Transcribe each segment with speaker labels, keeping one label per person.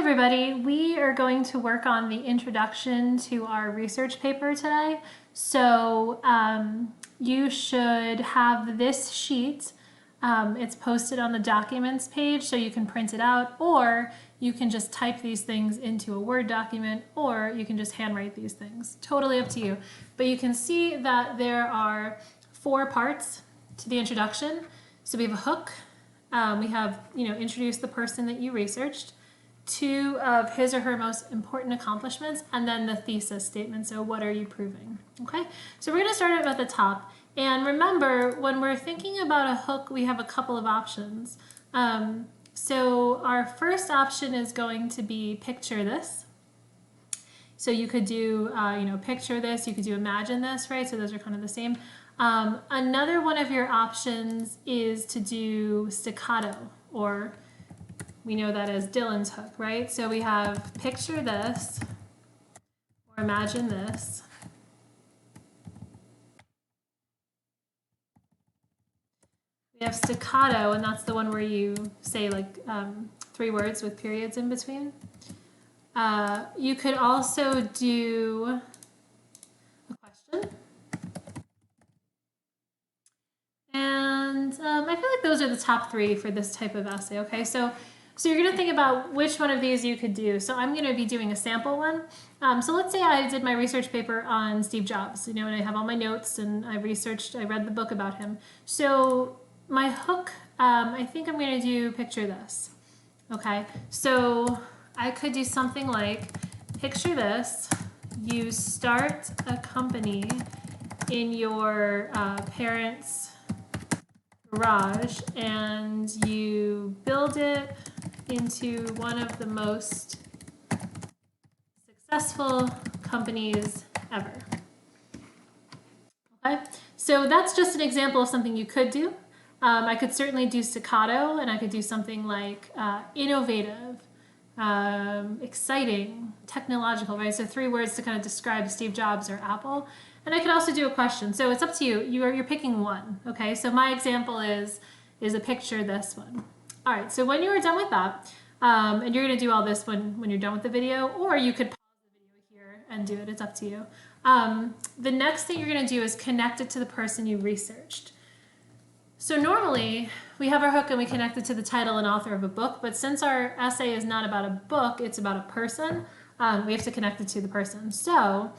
Speaker 1: everybody, we are going to work on the introduction to our research paper today. So you should have this sheet. It's posted on the documents page so you can print it out, or you can just type these things into a Word document, or you can just handwrite these things. Totally up to you. But you can see that there are 4 parts to the introduction. So we have a hook. We have, introduce the person that you researched, 2 of his or her most important accomplishments, and then the thesis statement. So what are you proving? Okay, so we're going to start at the top. And remember, when we're thinking about a hook, we have a couple of options. So our first option is going to be picture this. So you could do, picture this, you could do imagine this, right? So those are kind of the same. Another one of your options is to do staccato, or we know that as Dylan's hook, right? So we have picture this, or imagine this. We have staccato, and that's the one where you say like 3 words with periods in between. You could also do a question. And I feel like those are the top 3 for this type of essay, okay? So you're going to think about which one of these you could do. So I'm going to be doing a sample one. So let's say I did my research paper on Steve Jobs, and I have all my notes, and I read the book about him. So my hook, I think I'm going to do picture this, okay? So I could do something like, picture this, you start a company in your parents' garage, and you build it into one of the most successful companies ever. Okay, so that's just an example of something you could do. I could certainly do staccato, and I could do something like innovative, exciting, technological, right? So 3 words to kind of describe Steve Jobs or Apple. And I could also do a question. So it's up to you. You're picking one, okay? So my example is a picture this one. All right, so when you are done with that, and you're going to do all this when you're done with the video, or you could pause the video here and do it. It's up to you. The next thing you're going to do is connect it to the person you researched. So normally, we have our hook and we connect it to the title and author of a book, but since our essay is not about a book, it's about a person, we have to connect it to the person. So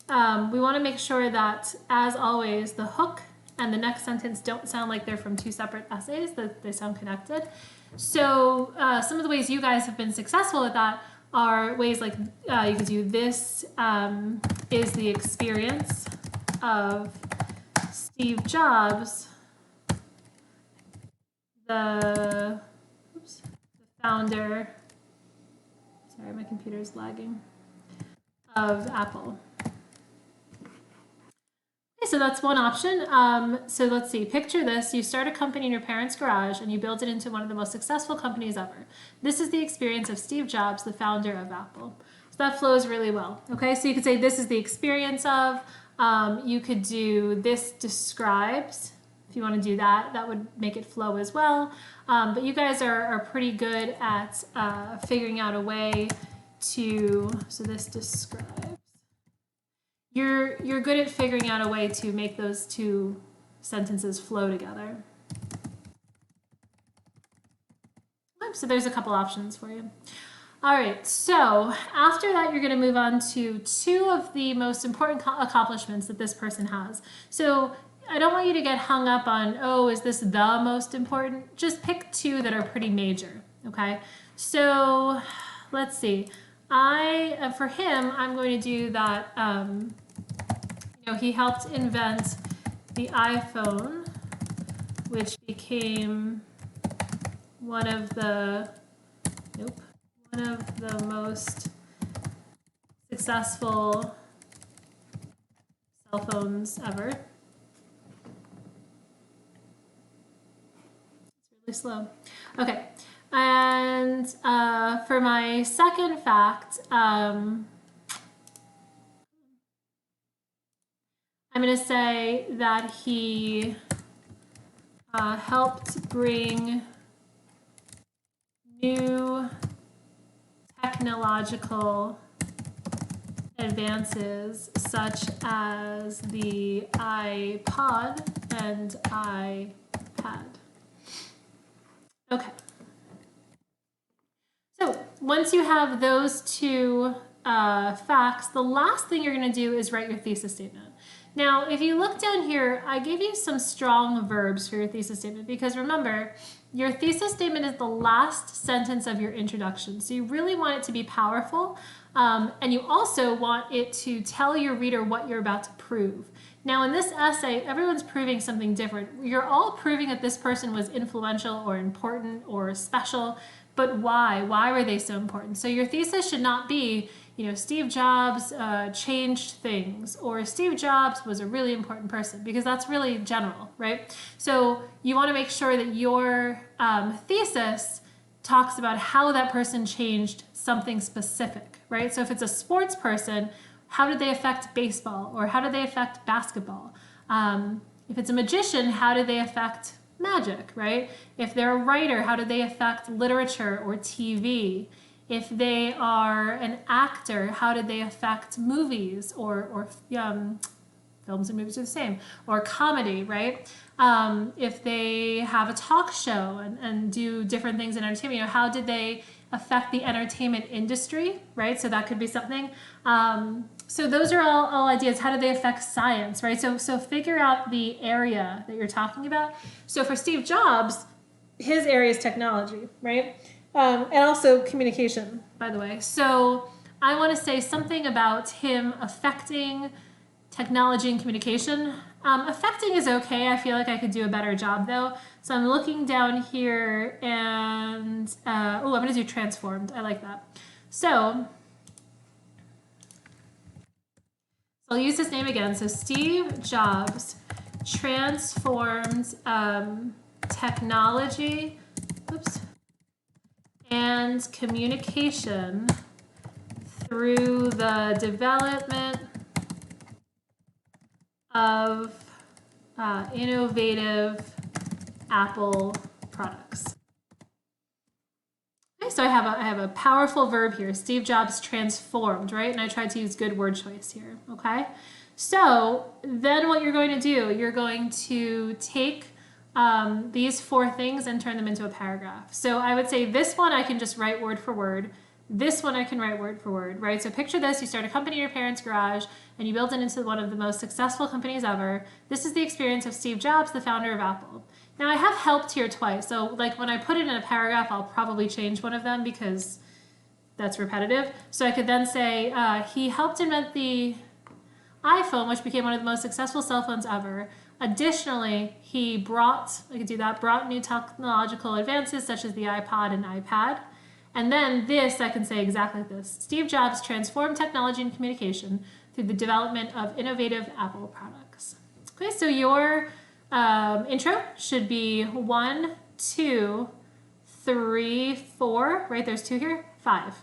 Speaker 1: we want to make sure that, as always, the hook and the next sentence don't sound like they're from 2 separate essays, that they sound connected. So some of the ways you guys have been successful at that are ways like you could do this is the experience of Steve Jobs, the founder, sorry, my computer's lagging, of Apple. Okay, so that's one option. So let's see, picture this. You start a company in your parents' garage and you build it into one of the most successful companies ever. This is the experience of Steve Jobs, the founder of Apple. So that flows really well. Okay, so you could say this is the experience of, you could do this describes. If you want to do that, that would make it flow as well. But you guys are pretty good at figuring out a way to, so this describes. You're good at figuring out a way to make those 2 sentences flow together. So there's a couple options for you. All right, so after that, you're going to move on to 2 of the most important accomplishments that this person has. So I don't want you to get hung up on, oh, is this the most important? Just pick 2 that are pretty major, okay? So let's see. For him, I'm going to do that, he helped invent the iPhone, which became one of the most successful cell phones ever. It's really slow. Okay, and for my second fact, I'm going to say that he helped bring new technological advances such as the iPod and iPad. Okay. So once you have those two facts, the last thing you're going to do is write your thesis statement. Now, if you look down here, I gave you some strong verbs for your thesis statement because remember, your thesis statement is the last sentence of your introduction. So you really want it to be powerful, and you also want it to tell your reader what you're about to prove. Now, in this essay, everyone's proving something different. You're all proving that this person was influential or important or special, but why? Why were they so important? So your thesis should not be, Steve Jobs changed things, or Steve Jobs was a really important person, because that's really general, right? So you want to make sure that your thesis talks about how that person changed something specific, right? So if it's a sports person, how did they affect baseball, or how did they affect basketball? If it's a magician, how did they affect magic, right? If they're a writer, how did they affect literature or TV? If they are an actor, how did they affect movies or films and movies are the same, or comedy, right? If they have a talk show and do different things in entertainment, how did they affect the entertainment industry, right? So that could be something. So those are all ideas. How do they affect science, right? So figure out the area that you're talking about. So for Steve Jobs, his area is technology, right? And also communication, by the way. So I want to say something about him affecting technology and communication. Affecting is okay. I feel like I could do a better job though. So I'm looking down here and, I'm going to do transformed. I like that. So I'll use his name again. So Steve Jobs transformed technology and communication through the development of innovative Apple products. Okay, so I have a powerful verb here. Steve Jobs transformed, right? And I tried to use good word choice here, okay? So then what you're going to do, you're going to take these four things and turn them into a paragraph. So I would say this one I can just write word for word. This one I can write word for word, right? So picture this, you start a company in your parents' garage and you build it into one of the most successful companies ever. This is the experience of Steve Jobs, the founder of Apple. Now I have helped here twice. So like when I put it in a paragraph, I'll probably change one of them because that's repetitive. So I could then say, he helped invent the iPhone, which became one of the most successful cell phones ever. Additionally, he brought new technological advances such as the iPod and iPad. And then this, I can say exactly like this. Steve Jobs transformed technology and communication through the development of innovative Apple products. Okay, so your intro should be 1, 2, 3, 4, right? There's 2 here, 5.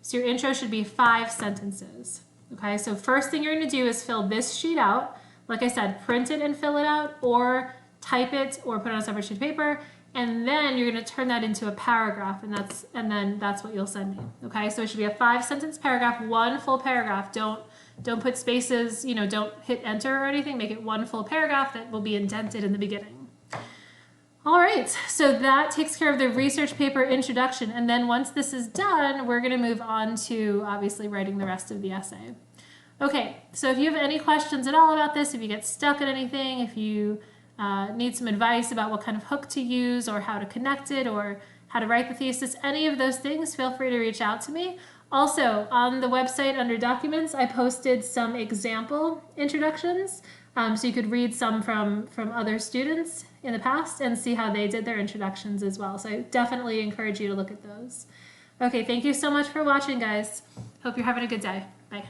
Speaker 1: So your intro should be 5 sentences. Okay, so first thing you're gonna do is fill this sheet out. Like I said, print it and fill it out, or type it or put it on a separate sheet of paper. And then you're going to turn that into a paragraph, and then that's what you'll send me. Okay, so it should be a 5-sentence paragraph, 1 full paragraph. Don't put spaces, don't hit enter or anything. Make it 1 full paragraph that will be indented in the beginning. All right, so that takes care of the research paper introduction. And then once this is done, we're going to move on to obviously writing the rest of the essay. Okay, so if you have any questions at all about this, if you get stuck at anything, if you need some advice about what kind of hook to use or how to connect it or how to write the thesis, any of those things, feel free to reach out to me. Also, on the website under documents, I posted some example introductions, so you could read some from other students in the past and see how they did their introductions as well. So I definitely encourage you to look at those. Okay, thank you so much for watching, guys. Hope you're having a good day. Bye.